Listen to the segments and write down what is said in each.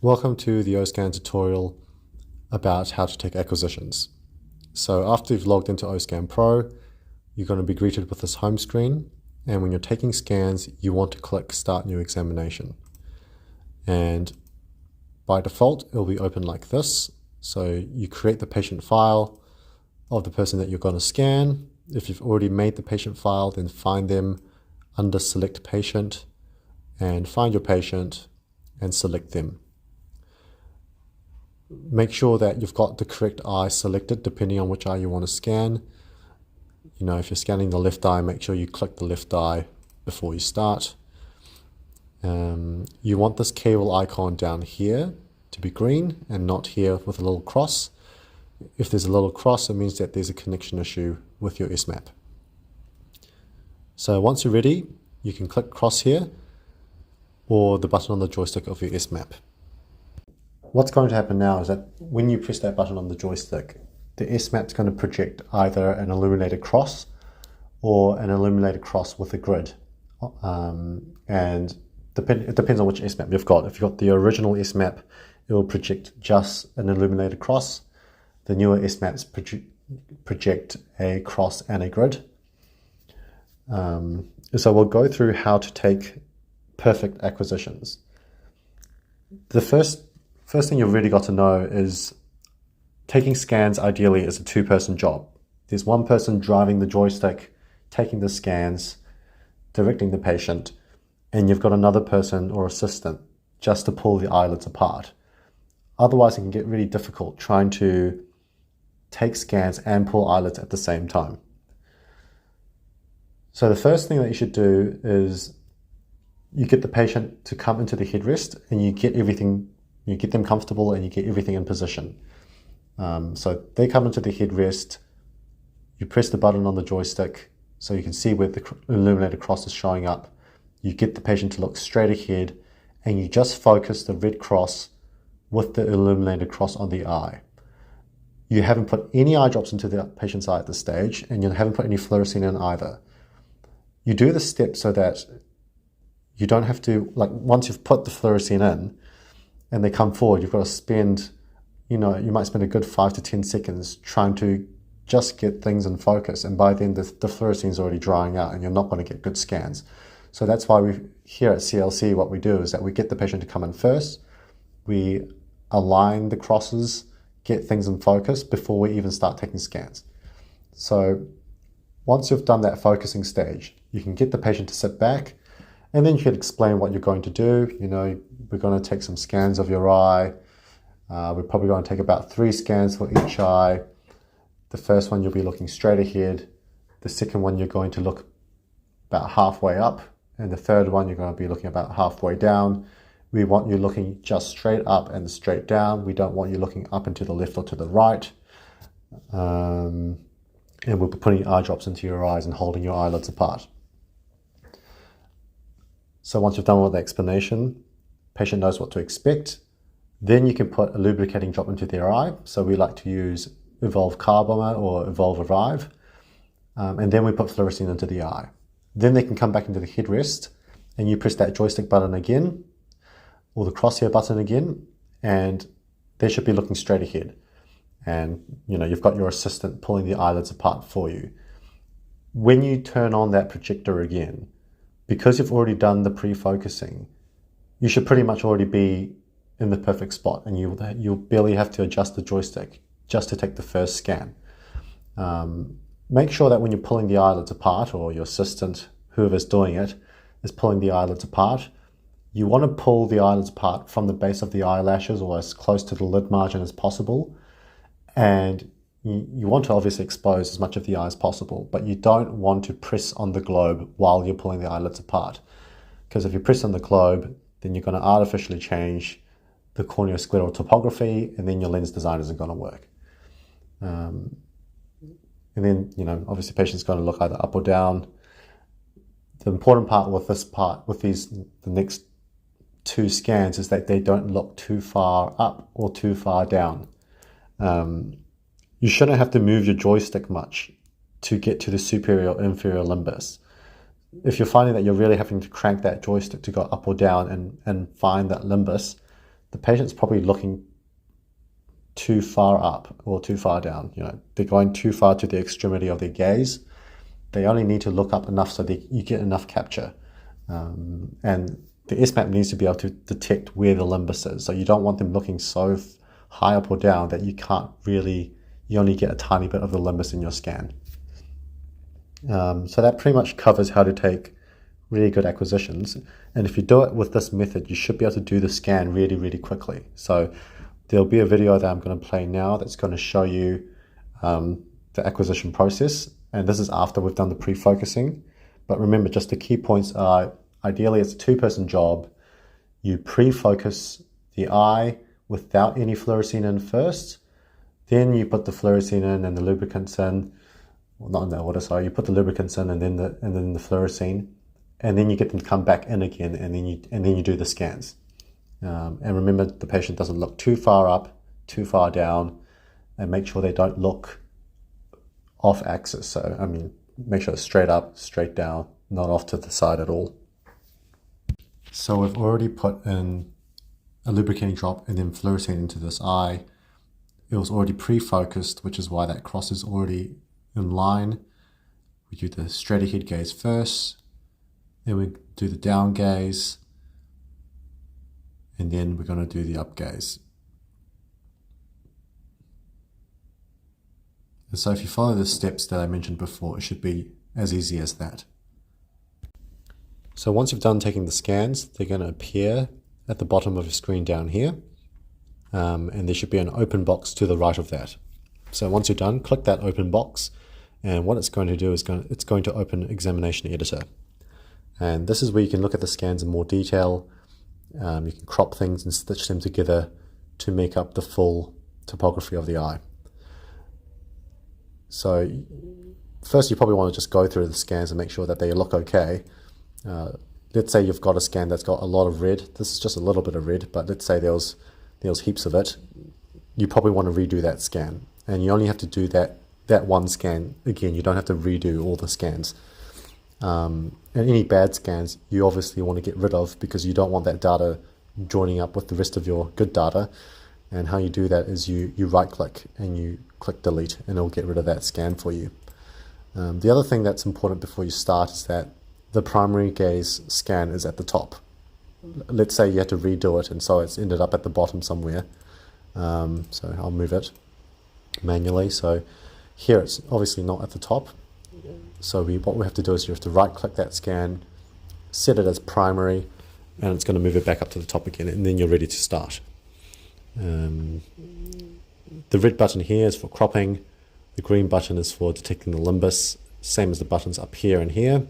Welcome to the oScan tutorial about how to take acquisitions. So after you've logged into oScanPro, you're going to be greeted with this home screen, and when you're taking scans, you want to click Start New Examination. And by default, it'll be open like this. So you create the patient file of the person that you're going to scan. If you've already made the patient file, then find them under Select Patient and find your patient and select them. Make sure that you've got the correct eye selected depending on which eye you want to scan. You know, if you're scanning the left eye, make sure you click the left eye before you start. You want this cable icon down here to be green and not here with a little cross. If there's a little cross, it means that there's a connection issue with your SMAP. So once you're ready, you can click cross here or the button on the joystick of your SMAP. What's going to happen now is that when you press that button on the joystick, the SMAP is going to project either an illuminated cross or an illuminated cross with a grid. And it depends on which SMAP you've got. If you've got the original SMAP, it will project just an illuminated cross. The newer SMAPs project a cross and a grid. So we'll go through how to take perfect acquisitions. The first thing you've really got to know is taking scans ideally is a two-person job. There's one person driving the joystick, taking the scans, directing the patient, and you've got another person or assistant just to pull the eyelids apart. Otherwise, it can get really difficult trying to take scans and pull eyelids at the same time. So the first thing that you should do is you get the patient to come into the headrest and you get them comfortable and you get everything in position. So they come into the headrest, you press the button on the joystick so you can see where the illuminated cross is showing up. You get the patient to look straight ahead and you just focus the red cross with the illuminated cross on the eye. You haven't put any eye drops into the patient's eye at this stage, and you haven't put any fluorescein in either. You do this step so that you don't have to, like, once you've put the fluorescein in and they come forward, you've got to spend, you might spend a good 5 to 10 seconds trying to just get things in focus. And by then the fluorescein is already drying out and you're not going to get good scans. So that's why here at CLC, what we do is that we get the patient to come in first. We align the crosses, get things in focus before we even start taking scans. So once you've done that focusing stage, you can get the patient to sit back, and then you can explain what you're going to do. We're going to take some scans of your eye. We're probably going to take about 3 scans for each eye. The first one, you'll be looking straight ahead. The second one, you're going to look about halfway up. And the third one, you're going to be looking about halfway down. We want you looking just straight up and straight down. We don't want you looking up and to the left or to the right. And we'll be putting eye drops into your eyes and holding your eyelids apart. So once you've done all the explanation, patient knows what to expect. Then you can put a lubricating drop into their eye. So we like to use Evolve Carbomer or Evolve Arrive. And then we put fluorescein into the eye. Then they can come back into the headrest and you press that joystick button again or the crosshair button again, and they should be looking straight ahead. And you've got your assistant pulling the eyelids apart for you. When you turn on that projector again, because you've already done the pre-focusing, you should pretty much already be in the perfect spot, and you'll barely have to adjust the joystick just to take the first scan. Make sure that when you're pulling the eyelids apart, or your assistant, whoever's doing it, is pulling the eyelids apart, you want to pull the eyelids apart from the base of the eyelashes or as close to the lid margin as possible. And you want to obviously expose as much of the eye as possible, but you don't want to press on the globe while you're pulling the eyelids apart. Because if you press on the globe, then you're going to artificially change the corneoscleral topography, and then your lens design isn't going to work. And then, obviously the patient's going to look either up or down. The important part with the next 2 scans is that they don't look too far up or too far down. You shouldn't have to move your joystick much to get to the superior or inferior limbus. If you're finding that you're really having to crank that joystick to go up or down and find that limbus, the patient's probably looking too far up or too far down. They're going too far to the extremity of their gaze. They only need to look up enough so that you get enough capture. And the SMAP needs to be able to detect where the limbus is. So you don't want them looking so high up or down that you only get a tiny bit of the limbus in your scan. So that pretty much covers how to take really good acquisitions. And if you do it with this method, you should be able to do the scan really, really quickly. So there'll be a video that I'm going to play now that's going to show you the acquisition process. And this is after we've done the pre-focusing. But remember, just the key points are, ideally it's a two-person job. You pre-focus the eye without any fluorescein in first. Then you put the fluorescein in and the lubricants in. Well, not in that order, sorry. You put the lubricants in and then the fluorescein. And then you get them to come back in again, and then you do the scans. And remember, the patient doesn't look too far up, too far down, and make sure they don't look off axis. So, I mean, make sure it's straight up, straight down, not off to the side at all. So we've already put in a lubricating drop and then fluorescein into this eye. It was already pre-focused, which is why that cross is already in line. We do the straight ahead gaze first, then we do the down gaze, and then we're going to do the up gaze. And so if you follow the steps that I mentioned before, it should be as easy as that. So once you've done taking the scans, they're going to appear at the bottom of your screen down here. And there should be an open box to the right of that. So once you're done, click that open box, and what it's going to do is it's going to open Examination Editor. And this is where you can look at the scans in more detail. You can crop things and stitch them together to make up the full topography of the eye. So first you probably want to just go through the scans and make sure that they look okay. Let's say you've got a scan that's got a lot of red. This is just a little bit of red, but let's say there was heaps of it. You probably want to redo that scan, and you only have to do that one scan again. You don't have to redo all the scans. And any bad scans you obviously want to get rid of, because you don't want that data joining up with the rest of your good data. And how you do that is you right click and you click delete, and it'll get rid of that scan for you. The other thing that's important before you start is that the primary gaze scan is at the top. Let's say you had to redo it, and so it's ended up at the bottom somewhere. So I'll move it manually. So here it's obviously not at the top. So what we have to do is you have to right click that scan, set it as primary, and it's going to move it back up to the top again, and then you're ready to start. The red button here is for cropping. The green button is for detecting the limbus, same as the buttons up here and here.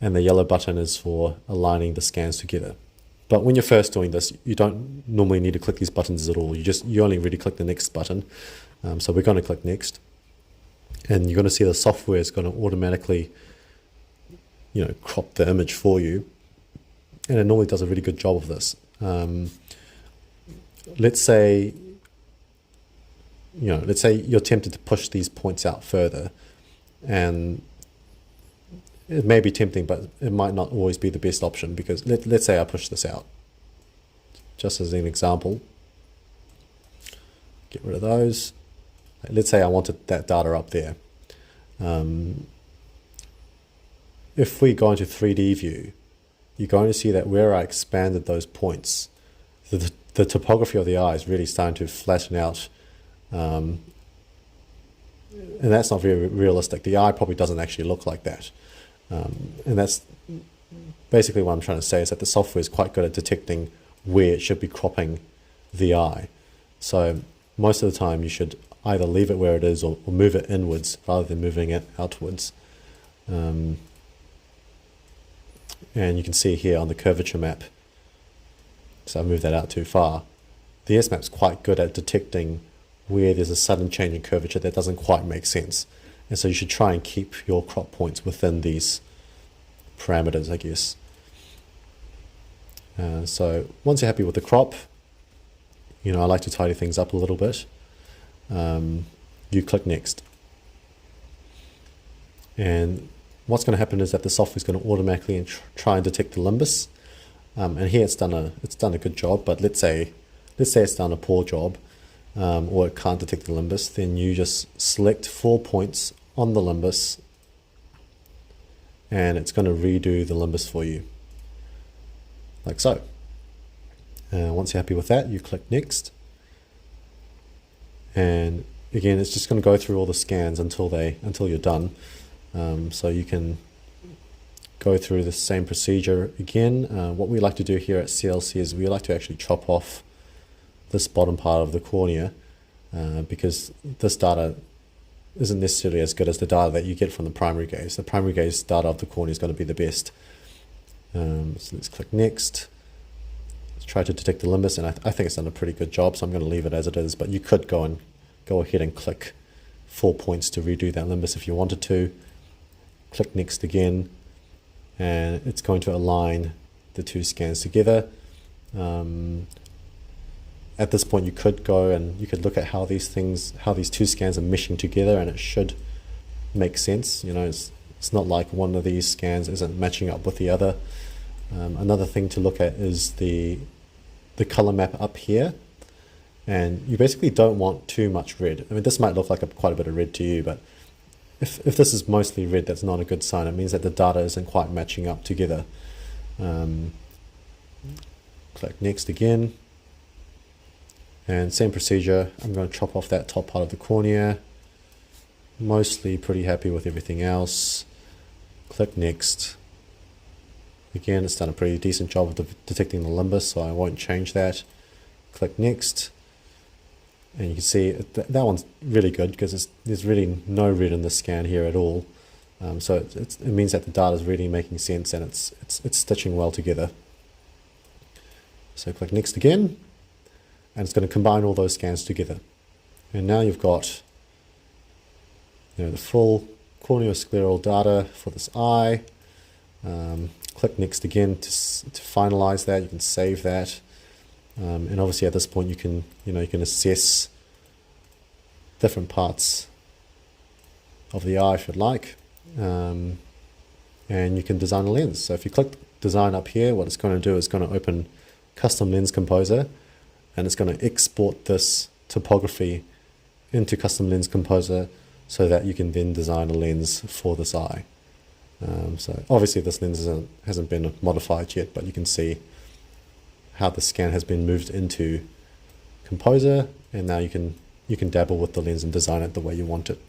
And the yellow button is for aligning the scans together. But when you're first doing this, you don't normally need to click these buttons at all. You only really click the next button. So we're going to click next. And you're going to see the software is going to automatically, crop the image for you. And it normally does a really good job of this. Let's say you're tempted to push these points out further, and it may be tempting, but it might not always be the best option, because let's say I push this out, just as an example. Get rid of those. Let's say I wanted that data up there. If we go into 3D view, you're going to see that where I expanded those points, the topography of the eye is really starting to flatten out. And that's not very realistic. The eye probably doesn't actually look like that. And that's basically what I'm trying to say, is that the software is quite good at detecting where it should be cropping the eye. So most of the time you should either leave it where it is or move it inwards rather than moving it outwards. And you can see here on the curvature map, so I moved that out too far. The SMAP is quite good at detecting where there's a sudden change in curvature that doesn't quite make sense. And so you should try and keep your crop points within these parameters, I guess. So once you're happy with the crop, I like to tidy things up a little bit. You click next. And what's going to happen is that the software is going to automatically try and detect the limbus. And here it's done a good job, but let's say let's say it's done a poor job, or it can't detect the limbus, then you just select 4 points on the limbus and it's going to redo the limbus for you, like so. Once you're happy with that, you click next, and again it's just going to go through all the scans until you're done. So you can go through the same procedure again. What we like to do here at CLC is we like to actually chop off this bottom part of the cornea, because this data isn't necessarily as good as the data that you get from the primary gaze. The primary gaze data of the cornea is going to be the best. So let's click next. Let's try to detect the limbus, and I think it's done a pretty good job, so I'm going to leave it as it is, but you could go ahead and click 4 points to redo that limbus if you wanted to. Click next again, and it's going to align the 2 scans together. At this point you could go and you could look at how these 2 scans are meshing together, and it should make sense. You know, it's not like one of these scans isn't matching up with the other. Another thing to look at is the color map up here, and you basically don't want too much red. I mean, this might look like quite a bit of red to you, but if this is mostly red, that's not a good sign. It means that the data isn't quite matching up together. Click next again. And same procedure, I'm going to chop off that top part of the cornea. Mostly pretty happy with everything else. Click next. Again, it's done a pretty decent job of detecting the limbus, so I won't change that. Click next. And you can see that one's really good because there's really no red in the scan here at all. So it means that the data is really making sense, and it's stitching well together. So click next again. And it's going to combine all those scans together. And now you've got, you know, the full corneoscleral data for this eye. Click next again to finalize that. You can save that. And obviously at this point you can assess different parts of the eye if you'd like. And you can design a lens. So if you click design up here, what it's going to do is going to open Custom Lens Composer, and it's going to export this topography into Custom Lens Composer so that you can then design a lens for this eye. So obviously this lens hasn't been modified yet, but you can see how the scan has been moved into Composer, and now you can dabble with the lens and design it the way you want it.